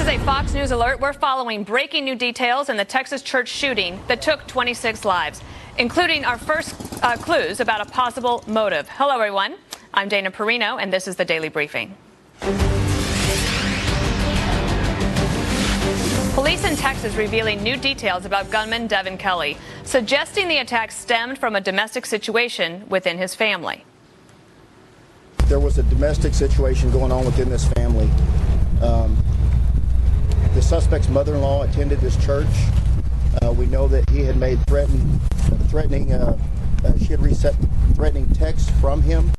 is a Fox News alert. We're following breaking new details in the Texas church shooting that took 26 lives, including our first clues about a possible motive. Hello, everyone. I'm Dana Perino, and this is the Daily Briefing. Police in Texas revealing new details about gunman Devin Kelley, suggesting the attack stemmed from a domestic situation within his family. There was a domestic situation going on within this family. The suspect's mother-in-law attended this church. We know that he had made threatening texts from him.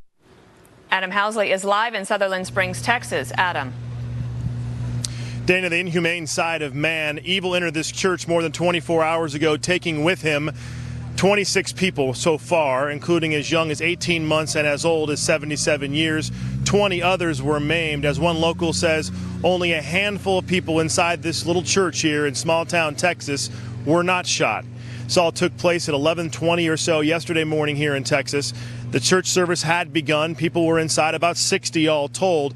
Adam Housley is live in Sutherland Springs, Texas. Adam. Dana, the inhumane side of man. Evil entered this church more than 24 hours ago, taking with him 26 people so far, including as young as 18 months and as old as 77 years. 20 others were maimed. As one local says, only a handful of people inside this little church here in small town Texas were not shot. This all took place at 11:20 or so yesterday morning here in Texas. The church service had begun. People were inside, about 60 all told.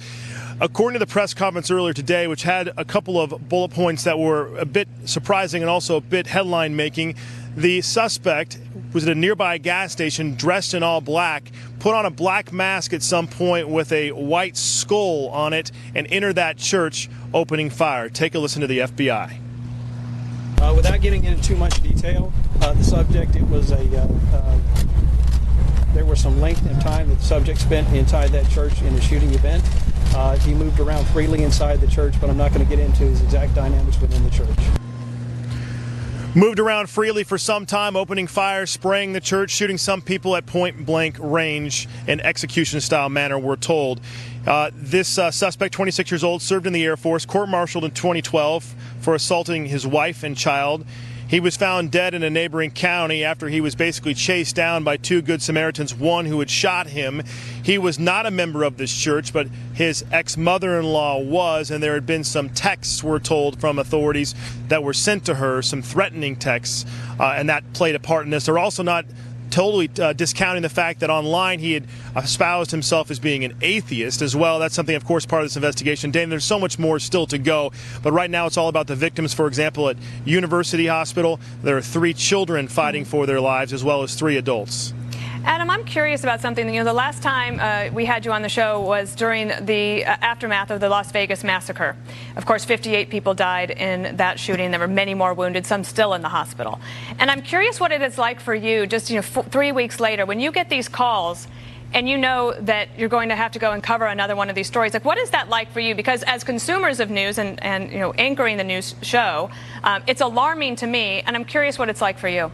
According to the press conference earlier today, which had a couple of bullet points that were a bit surprising and also a bit headline-making, the suspect was at a nearby gas station dressed in all black, put on a black mask at some point with a white skull on it, and entered that church opening fire. Take a listen to the FBI. Without getting into too much detail, the subject, it was there was some length in time that the subject spent inside that church in the shooting event. He moved around freely inside the church, but I'm not going to get into his exact dynamics within the church. Moved around freely for some time, opening fire, spraying the church, shooting some people at point-blank range in execution-style manner, we're told. This suspect, 26 years old, served in the Air Force, court-martialed in 2012 for assaulting his wife and child. He was found dead in a neighboring county after he was basically chased down by two Good Samaritans, one who had shot him. He was not a member of this church, but his ex-mother-in-law was, and there had been some texts, we're told, from authorities that were sent to her, some threatening texts, and that played a part in this. They're also not totally discounting the fact that online he had espoused himself as being an atheist as well. That's something, of course, part of this investigation. Dana, there's so much more still to go, but right now it's all about the victims. For example, at University Hospital, there are 3 children fighting for their lives as well as 3 adults. Adam, I'm curious about something. You know, the last time we had you on the show was during the aftermath of the Las Vegas massacre. Of course, 58 people died in that shooting. There were many more wounded, some still in the hospital. And I'm curious what it is like for you, just 3 weeks later, when you get these calls and you know that you're going to have to go and cover another one of these stories. Like, what is that like for you? Because as consumers of news and anchoring the news show, it's alarming to me, and I'm curious what it's like for you.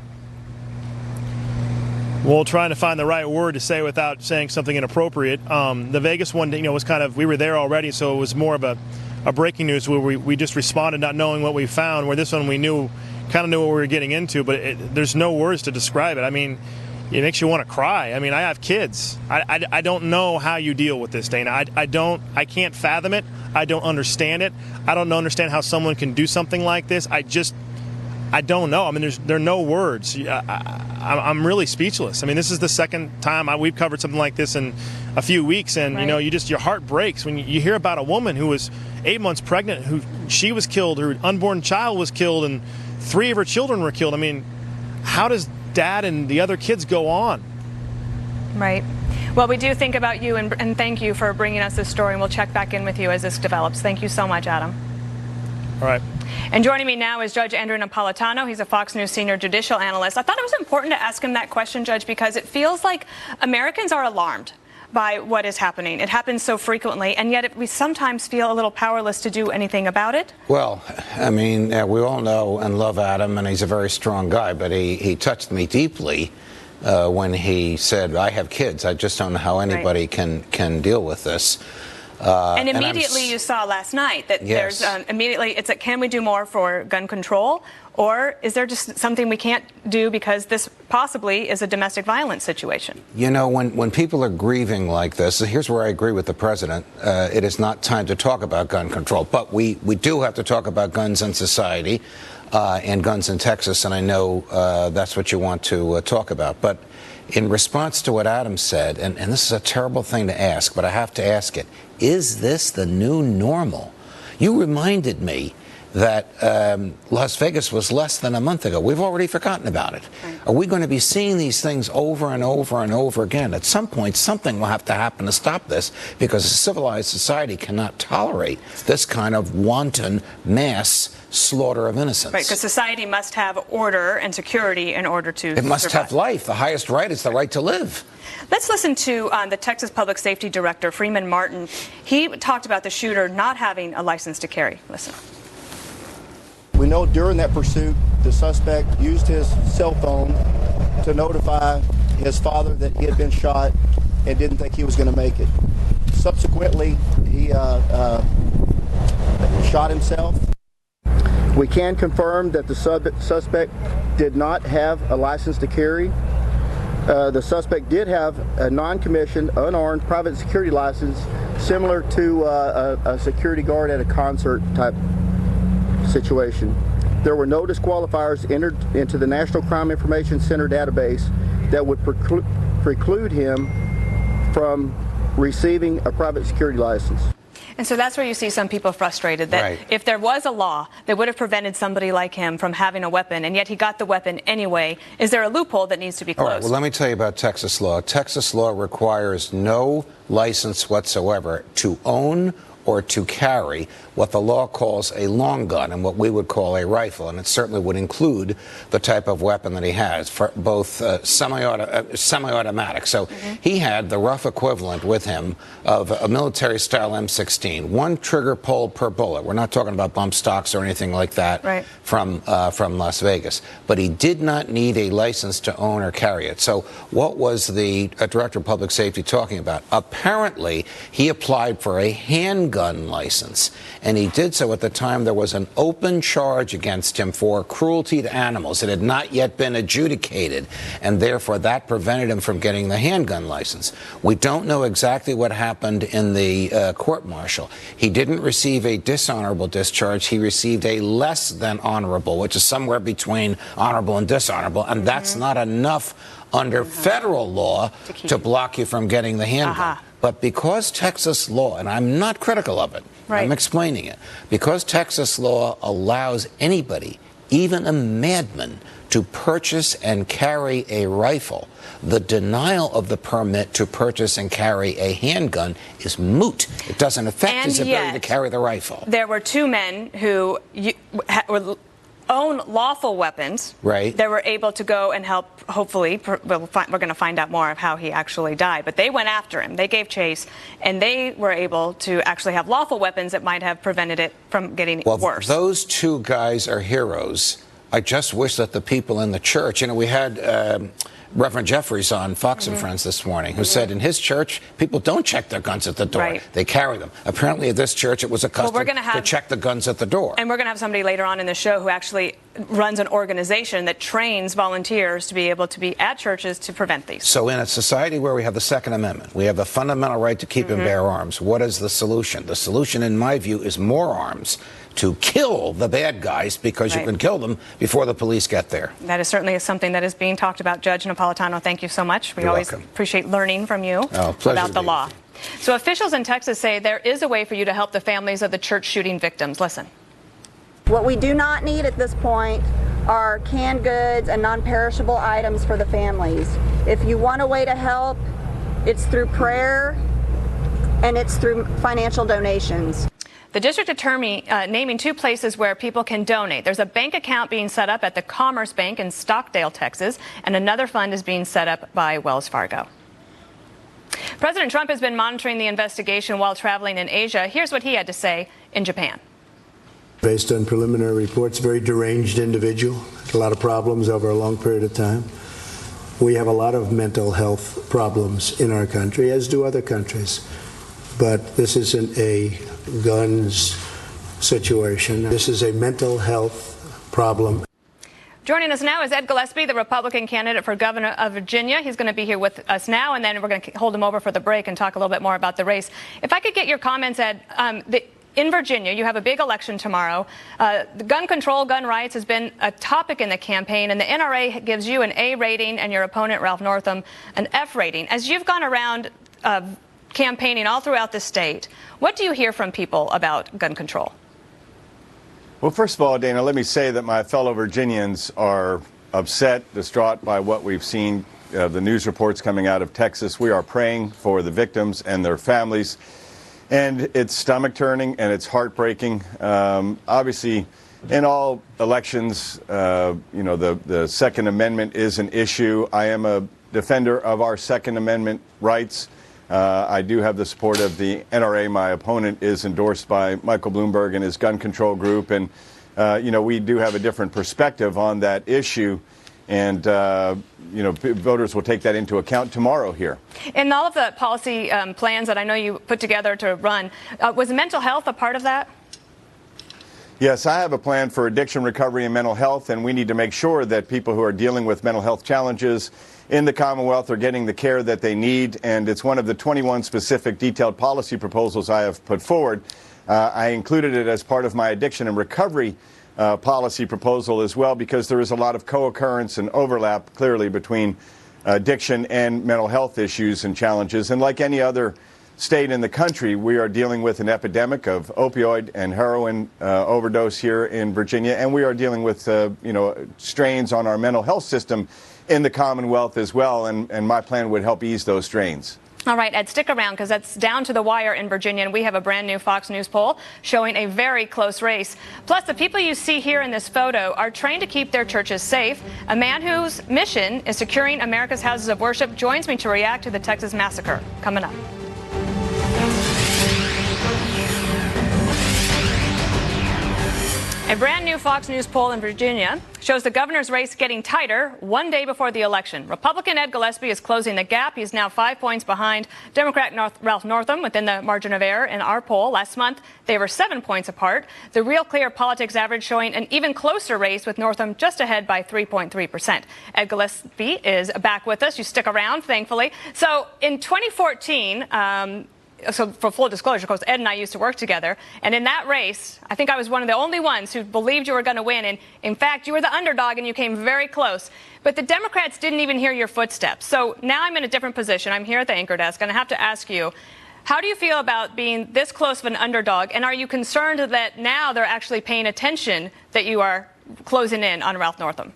Well, trying to find the right word to say without saying something inappropriate. The Vegas one, was kind of, we were there already, so it was more of a breaking news where we just responded not knowing what we found, where this one we kind of knew what we were getting into, but there's no words to describe it. I mean, it makes you want to cry. I mean, I have kids. I don't know how you deal with this, Dana. I can't fathom it. I don't understand it. I don't understand how someone can do something like this. I don't know. I mean, there are no words. I'm really speechless. I mean, this is the second time we've covered something like this in a few weeks, and right. Your heart breaks when you hear about a woman who was 8 months pregnant, she was killed, her unborn child was killed, and 3 of her children were killed. I mean, how does Dad and the other kids go on? Right. Well, we do think about you, and thank you for bringing us this story, and we'll check back in with you as this develops. Thank you so much, Adam. All right. And joining me now is Judge Andrew Napolitano. He's a Fox News senior judicial analyst. I thought it was important to ask him that question, Judge, because it feels like Americans are alarmed by what is happening. It happens so frequently, and yet we sometimes feel a little powerless to do anything about it. Well, I mean, we all know and love Adam, and he's a very strong guy, but he touched me deeply when he said, I have kids. I just don't know how anybody can deal with this. And immediately you saw last night that yes. There's immediately it's like, can we do more for gun control, or is there just something we can't do because this possibly is a domestic violence situation? You know, when people are grieving like this, here's where I agree with the president. It is not time to talk about gun control, but we do have to talk about guns in society and guns in Texas, and I know that's what you want to talk about. But in response to what Adam said, and this is a terrible thing to ask, but I have to ask it, is this the new normal? You reminded me that Las Vegas was less than a month ago. We've already forgotten about it. Right. Are we going to be seeing these things over and over and over again? At some point, something will have to happen to stop this, because a civilized society cannot tolerate this kind of wanton mass slaughter of innocents. Right, because society must have order and security in order to It must survive. have life. The highest right is the right to live. Let's listen to the Texas Public Safety Director, Freeman Martin. He talked about the shooter not having a license to carry. Listen. We know during that pursuit, the suspect used his cell phone to notify his father that he had been shot and didn't think he was going to make it. Subsequently, he shot himself. We can confirm that the suspect did not have a license to carry. The suspect did have a non-commissioned, unarmed private security license similar to a security guard at a concert type situation. There were no disqualifiers entered into the National Crime Information Center database that would preclude him from receiving a private security license. And so that's where you see some people frustrated that Right. if there was a law that would have prevented somebody like him from having a weapon, and yet he got the weapon anyway, is there a loophole that needs to be closed? All right, well, let me tell you about Texas law. Texas law requires no license whatsoever to own or to carry what the law calls a long gun and what we would call a rifle, and it certainly would include the type of weapon that he has, for both semi-automatic. So he had the rough equivalent with him of a military-style M16, one trigger pull per bullet. We're not talking about bump stocks or anything like that from Las Vegas. But he did not need a license to own or carry it. So what was the Director of Public Safety talking about? Apparently, he applied for a handgun license, and he did so at the time there was an open charge against him for cruelty to animals. It had not yet been adjudicated, and therefore that prevented him from getting the handgun license. We don't know exactly what happened in the court-martial. He didn't receive a dishonorable discharge. He received a less than honorable, which is somewhere between honorable and dishonorable, and that's not enough under federal law to block you from getting the handgun. But because Texas law, and I'm not critical of it, I'm explaining it, because Texas law allows anybody, even a madman, to purchase and carry a rifle, the denial of the permit to purchase and carry a handgun is moot. It doesn't affect his ability to carry the rifle. There were two men who own lawful weapons that were able to go and help, hopefully, we're going to find out more of how he actually died, but they went after him, they gave chase, and they were able to actually have lawful weapons that might have prevented it from getting worse. Those two guys are heroes. I just wish that the people in the church, we had Reverend Jeffries on Fox and Friends this morning, who said in his church, people don't check their guns at the door. They carry them. Apparently at this church, it was a custom to check the guns at the door. And we're going to have somebody later on in the show who actually runs an organization that trains volunteers to be able to be at churches to prevent these. So in a society where we have the Second Amendment, we have the fundamental right to keep and bear arms, what is the solution? The solution, in my view, is more arms to kill the bad guys, because you can kill them before the police get there. That is certainly something that is being talked about. Judge Napolitano, thank you so much. We always appreciate learning from you about the law. So officials in Texas say there is a way for you to help the families of the church shooting victims. Listen. What we do not need at this point are canned goods and non-perishable items for the families. If you want a way to help, it's through prayer and it's through financial donations. The district attorney naming two places where people can donate. There's a bank account being set up at the Commerce Bank in Stockdale, Texas, and another fund is being set up by Wells Fargo. President Trump has been monitoring the investigation while traveling in Asia. Here's what he had to say in Japan. Based on preliminary reports, very deranged individual, a lot of problems over a long period of time. We have a lot of mental health problems in our country, as do other countries. But this isn't a guns situation. This is a mental health problem. Joining us now is Ed Gillespie, the Republican candidate for governor of Virginia. He's going to be here with us now, and then we're going to hold him over for the break and talk a little bit more about the race. If I could get your comments, Ed. In Virginia, you have a big election tomorrow. The gun control, gun rights has been a topic in the campaign, and the NRA gives you an A rating and your opponent, Ralph Northam, an F rating. As you've gone around campaigning all throughout the state, what do you hear from people about gun control? Well, first of all, Dana, let me say that my fellow Virginians are upset, distraught by what we've seen, the news reports coming out of Texas. We are praying for the victims and their families. And it's stomach-turning and it's heartbreaking. Obviously, in all elections, you know, the Second Amendment is an issue. I am a defender of our Second Amendment rights. I do have the support of the NRA. My opponent is endorsed by Michael Bloomberg and his gun control group. And, you know, we do have a different perspective on that issue. And, you know, voters will take that into account tomorrow here. In all of the policy plans that I know you put together to run, was mental health a part of that? Yes, I have a plan for addiction recovery and mental health, and we need to make sure that people who are dealing with mental health challenges in the Commonwealth are getting the care that they need. And it's one of the 21 specific detailed policy proposals I have put forward. I included it as part of my addiction and recovery policy proposal as well, because there is a lot of co-occurrence and overlap clearly between addiction and mental health issues and challenges. And like any other state in the country, we are dealing with an epidemic of opioid and heroin overdose here in Virginia, and we are dealing with you know, strains on our mental health system in the Commonwealth as well, and my plan would help ease those strains. All right, Ed, stick around because that's down to the wire in Virginia, and we have a brand new Fox News poll showing a very close race. Plus, the people you see here in this photo are trained to keep their churches safe. A man whose mission is securing America's houses of worship joins me to react to the Texas massacre. Coming up. A brand new Fox News poll in Virginia shows the governor's race getting tighter one day before the election. Republican Ed Gillespie is closing the gap. He's now 5 points behind Democrat Ralph Northam within the margin of error in our poll. Last month, they were 7 points apart. The Real Clear Politics average showing an even closer race with Northam just ahead by 3.3%. Ed Gillespie is back with us. You stick around, thankfully. So in 2014, so for full disclosure, of course, Ed and I used to work together. And in that race, I think I was one of the only ones who believed you were going to win. And in fact, you were the underdog and you came very close. But the Democrats didn't even hear your footsteps. So now I'm in a different position. I'm here at the anchor desk, and I have to ask you, how do you feel about being this close of an underdog? And are you concerned that now they're actually paying attention that you are closing in on Ralph Northam?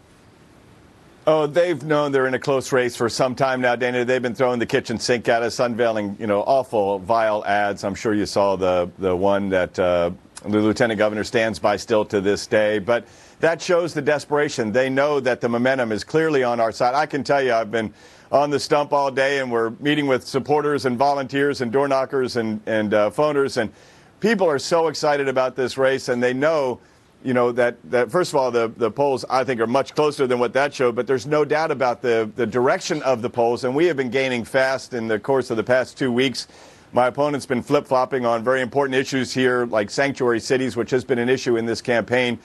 Oh, they've known they're in a close race for some time now, Dana. They've been throwing the kitchen sink at us, unveiling, you know, awful, vile ads. I'm sure you saw the one that the lieutenant governor stands by still to this day. But that shows the desperation. They know that the momentum is clearly on our side. I can tell you, I've been on the stump all day, and we're meeting with supporters and volunteers and door knockers and phoners. And people are so excited about this race, and they know, you know, that first of all, the polls, I think, are much closer than what that showed, but there's no doubt about the direction of the polls, and we have been gaining fast in the course of the past 2 weeks. My opponent's been flip-flopping on very important issues here, like sanctuary cities, which has been an issue in this campaign.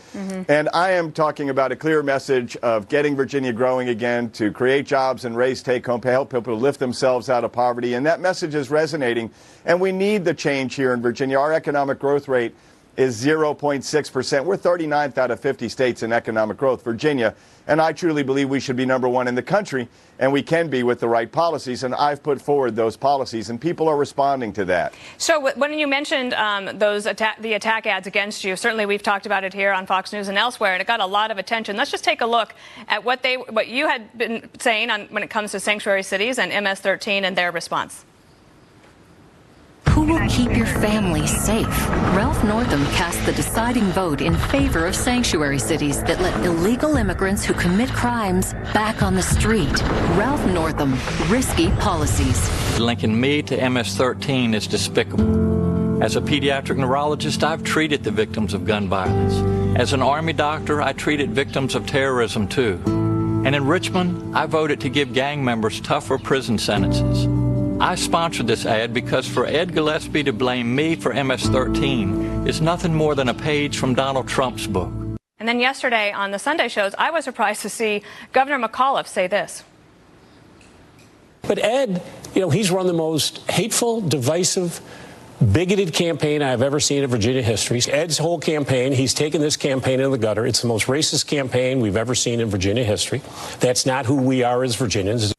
And I am talking about a clear message of getting Virginia growing again, to create jobs and raise take-home pay, help people lift themselves out of poverty, and that message is resonating, and we need the change here in Virginia. Our economic growth rate is 0.6%. We're 39th out of 50 states in economic growth, Virginia, and I truly believe we should be #1 in the country, and we can be with the right policies, and I've put forward those policies, and people are responding to that. So when you mentioned the attack ads against you, certainly we've talked about it here on Fox News and elsewhere, and it got a lot of attention. Let's just take a look at what you had been saying when it comes to sanctuary cities and MS-13 and their response. Who will keep your family safe? Ralph Northam cast the deciding vote in favor of sanctuary cities that let illegal immigrants who commit crimes back on the street. Ralph Northam, risky policies. Linking me to MS-13 is despicable. As a pediatric neurologist, I've treated the victims of gun violence. As an Army doctor, I treated victims of terrorism too. And in Richmond, I voted to give gang members tougher prison sentences. I sponsored this ad because for Ed Gillespie to blame me for MS-13 is nothing more than a page from Donald Trump's book. And then yesterday on the Sunday shows, I was surprised to see Governor McAuliffe say this. But Ed, you know, he's run the most hateful, divisive, bigoted campaign I've ever seen in Virginia history. Ed's whole campaign, he's taken this campaign in the gutter. It's the most racist campaign we've ever seen in Virginia history. That's not who we are as Virginians.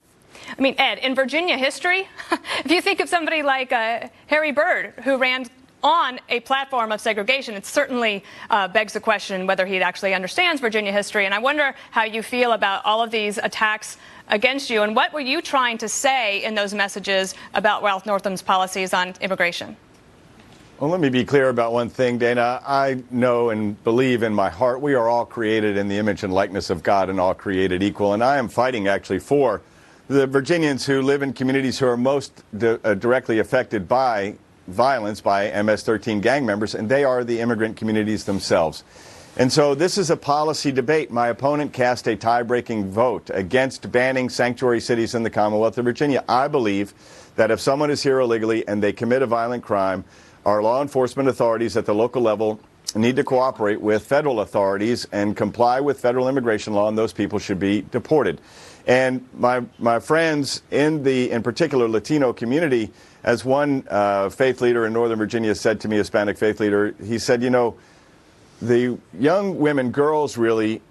I mean, Ed, in Virginia history, if you think of somebody like Harry Byrd, who ran on a platform of segregation. It certainly begs the question whether he actually understands Virginia history. And I wonder how you feel about all of these attacks against you, and what were you trying to say in those messages about Ralph Northam's policies on immigration? Well, let me be clear about one thing, Dana. I know and believe in my heart we are all created in the image and likeness of God and all created equal. And I am fighting actually for the Virginians who live in communities who are most directly affected by violence by MS-13 gang members, and they are the immigrant communities themselves. And so this is a policy debate. My opponent cast a tie-breaking vote against banning sanctuary cities in the Commonwealth of Virginia. I believe that if someone is here illegally and they commit a violent crime, our law enforcement authorities at the local level need to cooperate with federal authorities and comply with federal immigration law, and those people should be deported. And my friends in particular Latino community, as one faith leader in Northern Virginia said to me, Hispanic faith leader, he said, you know, the young women, girls really,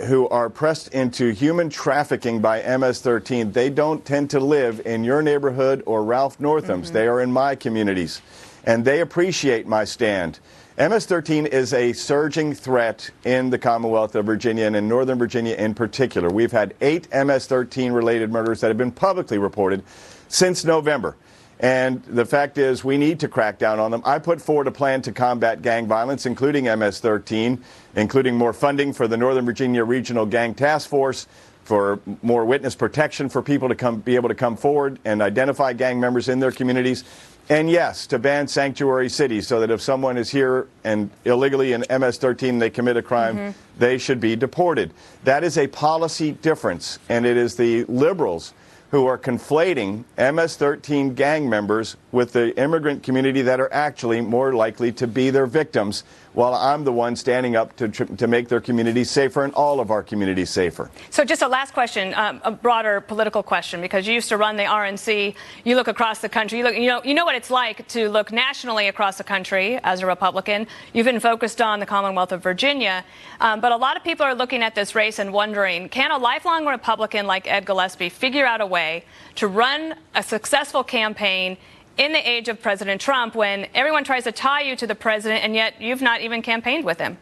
who are pressed into human trafficking by MS-13, they don't tend to live in your neighborhood or Ralph Northam's. Mm-hmm. They are in my communities, and they appreciate my stand. MS-13 is a surging threat in the Commonwealth of Virginia, and in Northern Virginia in particular. We've had 8 MS-13 related murders that have been publicly reported since November. And the fact is, we need to crack down on them. I put forward a plan to combat gang violence, including MS-13, including more funding for the Northern Virginia Regional Gang Task Force, for more witness protection for people to be able to come forward and identify gang members in their communities. And yes, to ban sanctuary cities so that if someone is here and illegally in MS-13 they commit a crime, they should be deported. That is a policy difference, and it is the liberals who are conflating MS-13 gang members with the immigrant community that are actually more likely to be their victims, while I'm the one standing up to make their communities safer and all of our communities safer. So just a last question, a broader political question, because you used to run the RNC. You look across the country. You know what it's like to look nationally across the country as a Republican. You've been focused on the Commonwealth of Virginia, but a lot of people are looking at this race and wondering, can a lifelong Republican like Ed Gillespie figure out a way to run a successful campaign in the age of President Trump when everyone tries to tie you to the president and yet you've not even campaigned with him?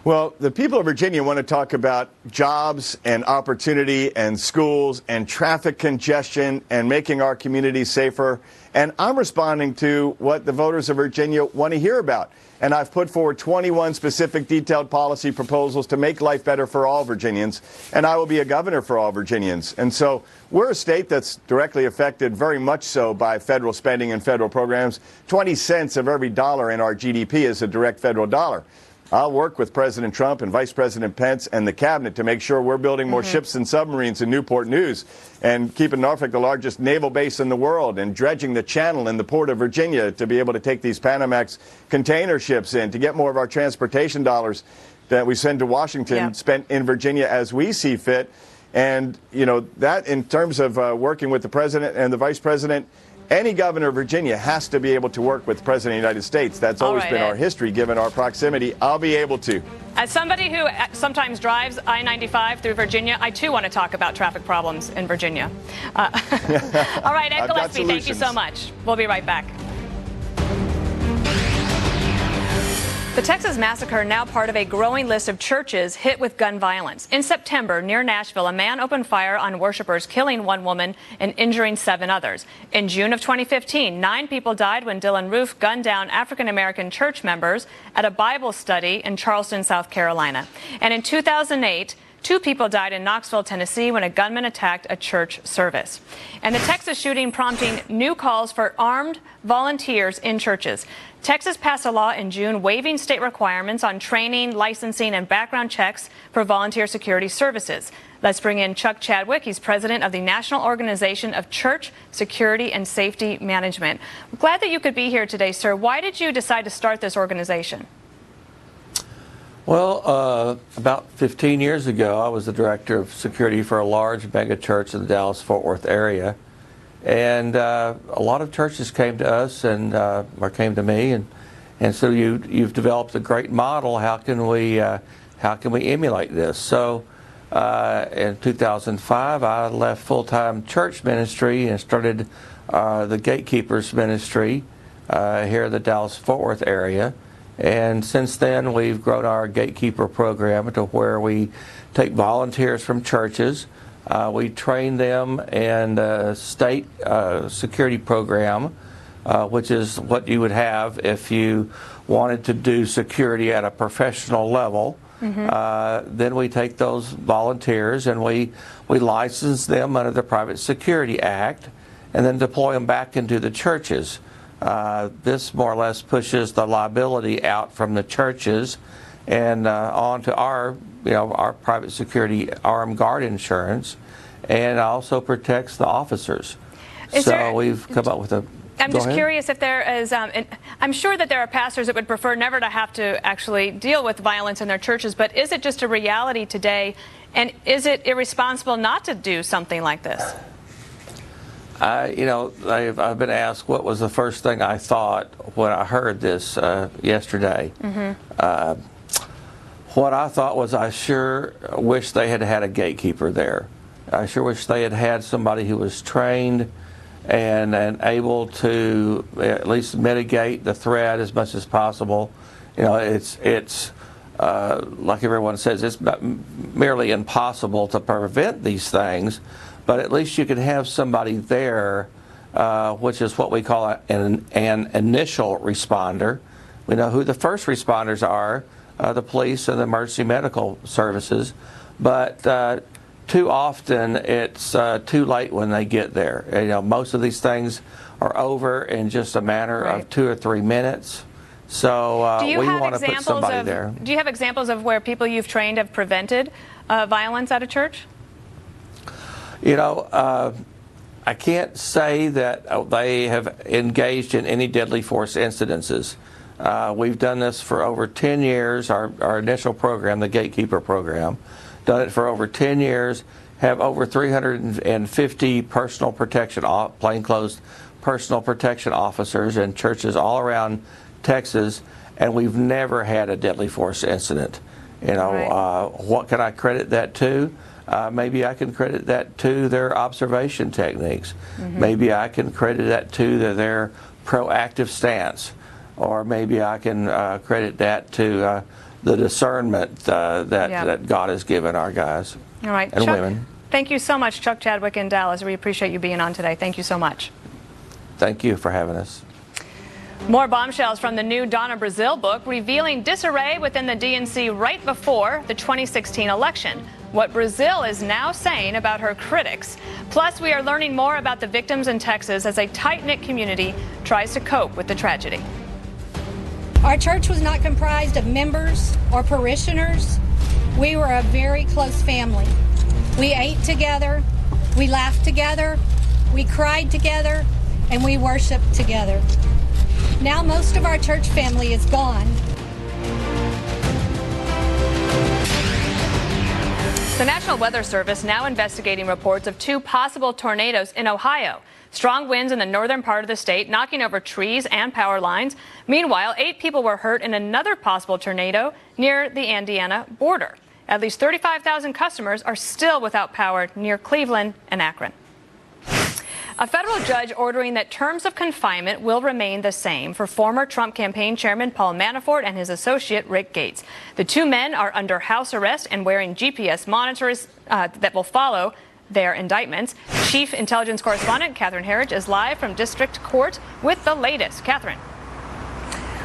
Well, the people of Virginia want to talk about jobs and opportunity and schools and traffic congestion and making our communities safer. And I'm responding to what the voters of Virginia want to hear about. And I've put forward 21 specific detailed policy proposals to make life better for all Virginians. And I will be a governor for all Virginians. And so we're a state that's directly affected very much so by federal spending and federal programs. 20 cents of every dollar in our GDP is a direct federal dollar. I'll work with President Trump and Vice President Pence and the cabinet to make sure we're building more ships and submarines in Newport News and keeping Norfolk the largest naval base in the world and dredging the channel in the port of Virginia to be able to take these Panamax container ships in, to get more of our transportation dollars that we send to Washington spent in Virginia as we see fit. And, you know, that in terms of working with the president and the vice president, any governor of Virginia has to be able to work with the President of the United States. That's always been our history, given our proximity. I'll be able to. As somebody who sometimes drives I-95 through Virginia, I too want to talk about traffic problems in Virginia. All right, Ed Gillespie, thank you so much. We'll be right back. The Texas massacre now part of a growing list of churches hit with gun violence. In September, near Nashville, a man opened fire on worshipers, killing 1 woman and injuring 7 others. In June of 2015, 9 people died when Dylan Roof gunned down African-American church members at a Bible study in Charleston, South Carolina. And in 2008, 2 people died in Knoxville, Tennessee, when a gunman attacked a church service. And the Texas shooting prompting new calls for armed volunteers in churches. Texas passed a law in June waiving state requirements on training, licensing, and background checks for volunteer security services. Let's bring in Chuck Chadwick. He's president of the National Organization of Church Security and Safety Management. I'm glad that you could be here today, sir. Why did you decide to start this organization? Well, about 15 years ago, I was the director of security for a large mega church in the Dallas-Fort Worth area. And a lot of churches came to us and or came to me, and so you've developed a great model. How can we emulate this? So in 2005, I left full-time church ministry and started the Gatekeepers ministry, here in the Dallas-Fort Worth area. And since then, we've grown our gatekeeper program to where we take volunteers from churches. We train them in a state security program, which is what you would have if you wanted to do security at a professional level. Then we take those volunteers and we license them under the Private Security Act and then deploy them back into the churches. This more or less pushes the liability out from the churches and onto our private security armed guard insurance, and also protects the officers. We've come up with a. I'm just curious if there is, I'm sure that there are pastors that would prefer never to have to actually deal with violence in their churches, but is it just a reality today, and is it irresponsible not to do something like this? I've been asked what was the first thing I thought when I heard this yesterday. What I thought was, I sure wish they had had a gatekeeper there. I sure wish they had had somebody who was trained and able to at least mitigate the threat as much as possible. It's like everyone says, it's merely impossible to prevent these things, but at least you can have somebody there, which is what we call an initial responder. We know who the first responders are, the police and the emergency medical services, but too often it's too late when they get there. Most of these things are over in just a matter of 2 or 3 minutes. So we want to put somebody there. Do you have examples of where people you've trained have prevented violence at a church? I can't say that they have engaged in any deadly force incidences. We've done this for over 10 years, our initial program, the Gatekeeper program. Done it for over 10 years, have over 350 personal protection, plainclothes personal protection officers in churches all around Texas, and we've never had a deadly force incident. What can I credit that to? Maybe I can credit that to their observation techniques. Maybe I can credit that to their proactive stance. Or maybe I can credit that to the discernment that God has given our guys and Chuck, women. Thank you so much, Chuck Chadwick in Dallas. We appreciate you being on today. Thank you so much. Thank you for having us. More bombshells from the new Donna Brazile book revealing disarray within the DNC right before the 2016 election. What Brazile is now saying about her critics. Plus, we are learning more about the victims in Texas as a tight-knit community tries to cope with the tragedy. Our church was not comprised of members or parishioners. We were a very close family. We ate together, we laughed together, we cried together, and we worshiped together. Now most of our church family is gone. The National Weather Service now investigating reports of 2 possible tornadoes in Ohio. Strong winds in the northern part of the state, knocking over trees and power lines. Meanwhile, 8 people were hurt in another possible tornado near the Indiana border. At least 35,000 customers are still without power near Cleveland and Akron. A federal judge ordering that terms of confinement will remain the same for former Trump campaign chairman Paul Manafort and his associate Rick Gates. The 2 men are under house arrest and wearing GPS monitors that will follow their indictments. Chief Intelligence Correspondent Catherine Herridge is live from District Court with the latest. Catherine.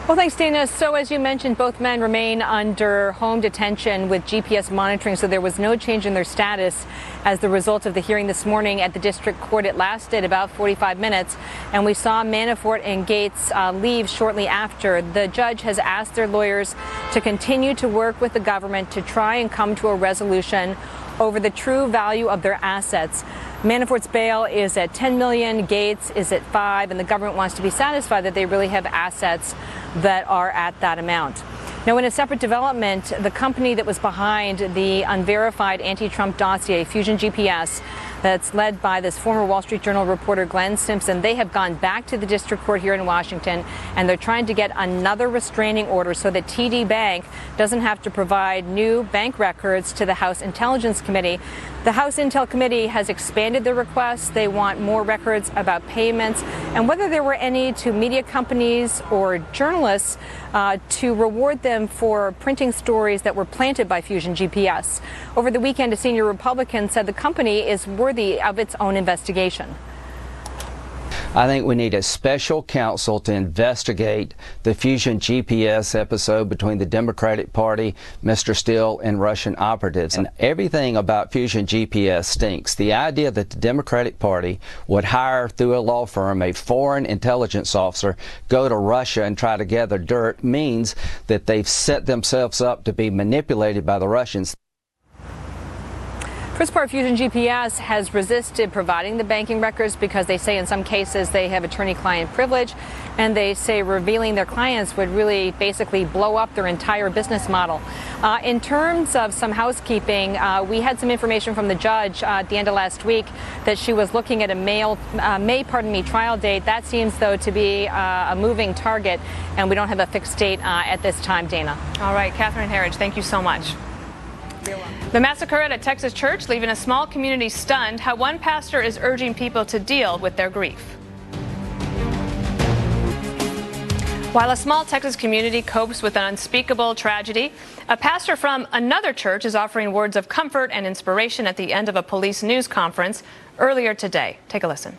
Well, thanks, Dana. So as you mentioned, both men remain under home detention with GPS monitoring, so there was no change in their status as the result of the hearing this morning at the district court. It lasted about 45 minutes, and we saw Manafort and Gates leave shortly after. The judge has asked their lawyers to continue to work with the government to try and come to a resolution over the true value of their assets. Manafort's bail is at $10 million, Gates is at $5 million, and the government wants to be satisfied that they really have assets that are at that amount. Now, in a separate development, the company that was behind the unverified anti-Trump dossier, Fusion GPS, that's led by this former Wall Street Journal reporter Glenn Simpson, they have gone back to the district court here in Washington, and they're trying to get another restraining order so that TD Bank doesn't have to provide new bank records to the House Intelligence Committee. The House Intel Committee has expanded the request. They want more records about payments and whether there were any to media companies or journalists to reward them for printing stories that were planted by Fusion GPS. Over the weekend, a senior Republican said the company is worthy of its own investigation. I think we need a special counsel to investigate the Fusion GPS episode between the Democratic Party, Mr. Steele, and Russian operatives. And everything about Fusion GPS stinks. The idea that the Democratic Party would hire through a law firm a foreign intelligence officer, go to Russia and try to gather dirt means that they've set themselves up to be manipulated by the Russians. For its part, Fusion GPS has resisted providing the banking records because they say in some cases they have attorney-client privilege, and they say revealing their clients would really basically blow up their entire business model. In terms of some housekeeping, we had some information from the judge at the end of last week that she was looking at a May trial date. That seems, though, to be a moving target, and we don't have a fixed date at this time, Dana. All right, Catherine Herridge, thank you so much. The massacre at a Texas church leaving a small community stunned. How one pastor is urging people to deal with their grief. While a small Texas community copes with an unspeakable tragedy, a pastor from another church is offering words of comfort and inspiration at the end of a police news conference earlier today. Take a listen.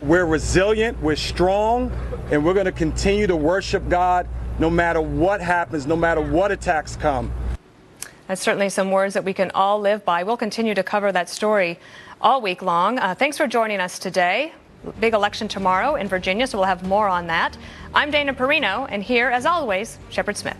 We're resilient, we're strong, and we're going to continue to worship God no matter what happens, no matter what attacks come. That's certainly some words that we can all live by. We'll continue to cover that story all week long. Thanks for joining us today. Big election tomorrow in Virginia, so we'll have more on that. I'm Dana Perino, and here, as always, Shepard Smith.